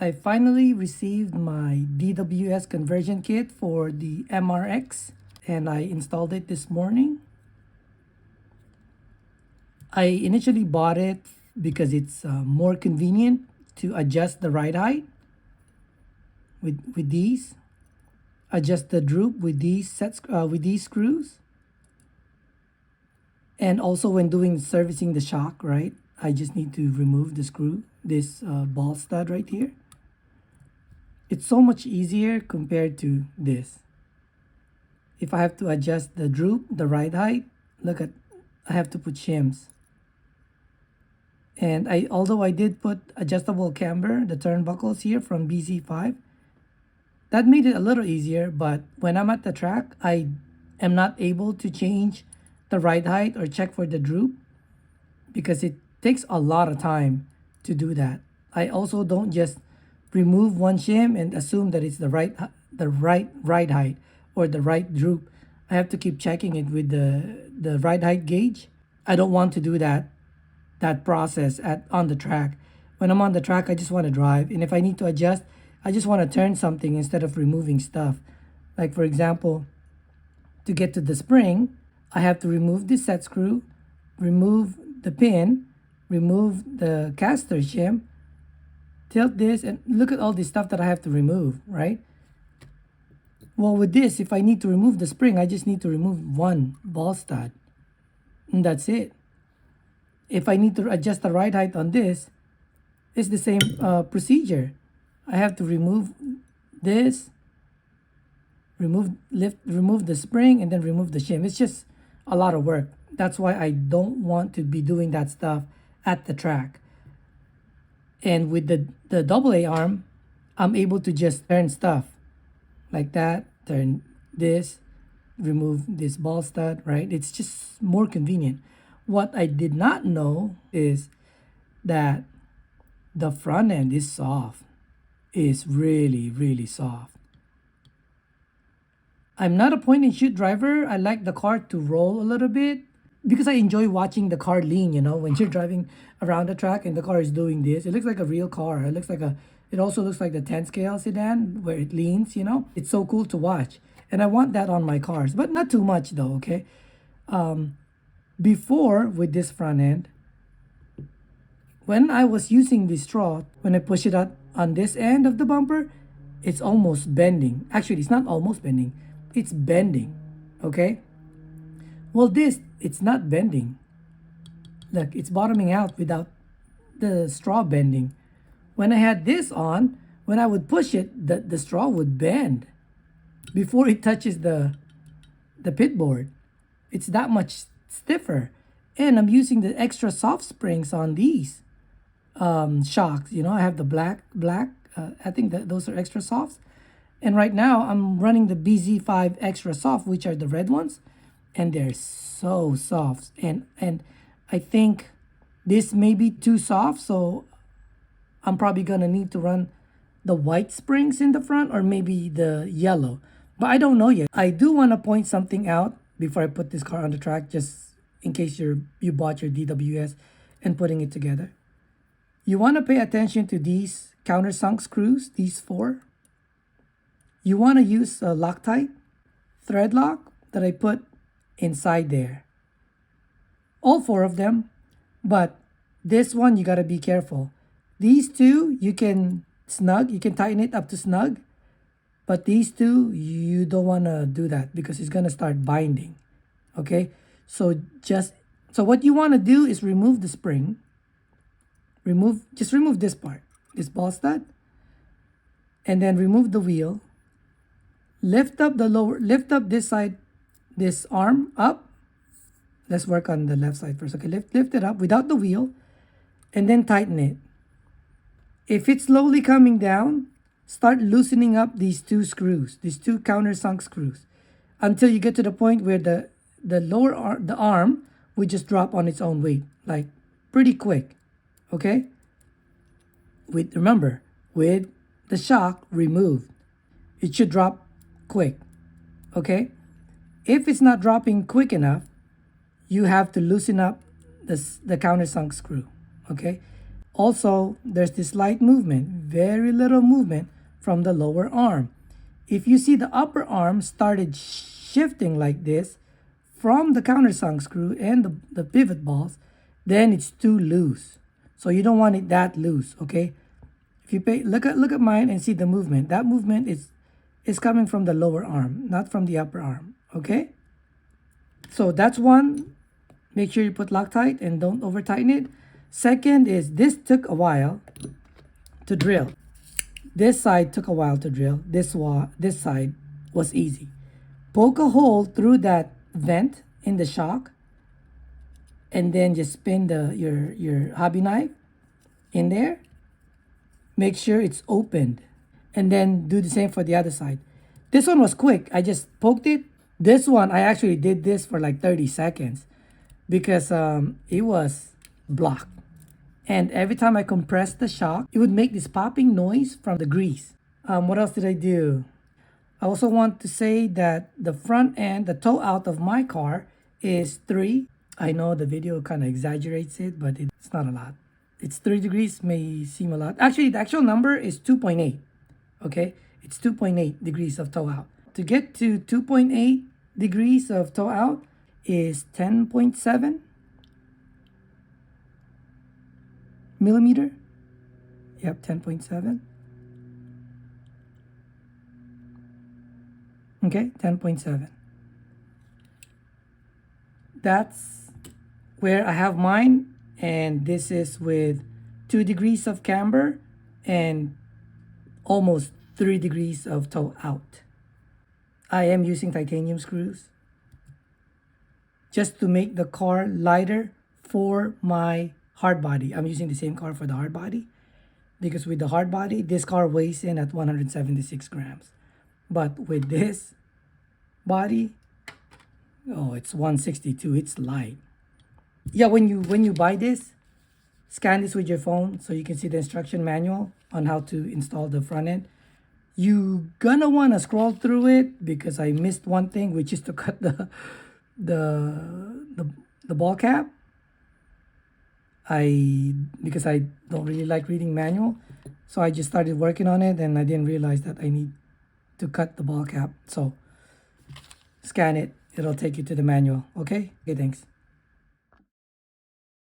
I finally received my DWS conversion kit for the MRX and I installed it this morning. I initially bought it because it's more convenient to adjust the ride height with these, adjust the droop with these screws, and also when doing servicing the shock, right? I just need to remove the screw, this ball stud right here. It's so much easier compared to this. If I have to adjust the droop, the ride height, look at, I have to put shims. And although I did put adjustable camber, the turnbuckles here from BZ5, that made it a little easier, but when I'm at the track, I am not able to change the ride height or check for the droop because it takes a lot of time to do that. I also don't just remove one shim and assume that it's the right ride height or the right droop. I have to keep checking it with the ride height gauge. I don't want to do that process on the track. When I'm on the track, I just want to drive, and if I need to adjust, I just want to turn something instead of removing stuff. Like for example, to get to the spring, I have to remove this set screw, remove the pin, remove the caster shim, tilt this, and look at all this stuff that I have to remove, right? Well, with this, if I need to remove the spring, I just need to remove one ball stud, and that's it. If I need to adjust the ride height on this, it's the same procedure. I have to remove this, remove the spring, and then remove the shim. It's just a lot of work. That's why I don't want to be doing that stuff at the track. And with the AA arm, I'm able to just turn stuff like that, turn this, remove this ball stud, right? It's just more convenient. What I did not know is that the front end is soft. Is really, really soft. I'm not a point and shoot driver. I like the car to roll a little bit because I enjoy watching the car lean, when you're driving around the track and the car is doing this. It looks like a real car. It also looks like the 10 scale sedan where it leans, It's so cool to watch. And I want that on my cars, but not too much though, okay? Before, with this front end, when I was using the straw, when I push it out on this end of the bumper, it's almost bending. Actually, it's not almost bending. It's bending, okay? Well, it's not bending. Look, it's bottoming out without the straw bending. When I had this on, when I would push it, the straw would bend before it touches the pit board. It's that much stiffer. And I'm using the extra soft springs on these shocks. I have the black. I think that those are extra softs. And right now I'm running the BZ5 extra soft, which are the red ones, and they're so soft. And I think this may be too soft, so I'm probably gonna need to run the white springs in the front or maybe the yellow. But I don't know yet. I do want to point something out before I put this car on the track, just in case you bought your DWS and putting it together. You want to pay attention to these countersunk screws, these 4. You want to use a Loctite thread lock that I put inside there. All 4 of them, but this one you got to be careful. These 2 you can snug, you can tighten it up to snug, but these 2 you don't want to do that because it's going to start binding. Okay? So what you want to do is remove the spring. Just remove this part, this ball stud, and then remove the wheel. Lift up this side, this arm up. Let's work on the left side first. Okay, lift it up without the wheel, and then tighten it. If it's slowly coming down, start loosening up these 2 screws, these 2 countersunk screws, until you get to the point where the arm would just drop on its own weight, like pretty quick. Okay? Remember, with the shock removed, it should drop quick. Okay? If it's not dropping quick enough, you have to loosen up the countersunk screw. Okay? Also, there's this slight movement, very little movement from the lower arm. If you see the upper arm started shifting like this from the countersunk screw and the pivot balls, then it's too loose. So you don't want it that loose, okay? If you look at mine and see the movement. That movement is coming from the lower arm, not from the upper arm, okay? So that's one. Make sure you put Loctite and don't over tighten it. Second is this took a while to drill. This side took a while to drill. This side was easy. Poke a hole through that vent in the shock and then just spin your hobby knife in there. Make sure it's opened and then do the same for the other side. This one was quick. I just poked it. This one, I actually did this for like 30 seconds because it was blocked. And every time I compressed the shock, it would make this popping noise from the grease. What else did I do? I also want to say that the front end, the toe out of my car is 3. I know the video kind of exaggerates it, but it's not a lot. It's 3 degrees, may seem a lot. Actually, the actual number is 2.8, okay? It's 2.8 degrees of toe out. To get to 2.8 degrees of toe out is 10.7 millimeter. Yep, 10.7. Okay, 10.7. That's where I have mine, and this is with 2 degrees of camber and almost 3 degrees of toe out. I am using titanium screws just to make the car lighter for my hard body. I'm using the same car for the hard body because with the hard body, this car weighs in at 176 grams. But with this body, oh, it's 162. It's light. Yeah, when you buy this, scan this with your phone so you can see the instruction manual on how to install the front end. You gonna wanna scroll through it because I missed one thing, which is to cut the ball cap. Because I don't really like reading manual, so I just started working on it and I didn't realize that I need to cut the ball cap. So scan it, it'll take you to the manual. Okay, thanks.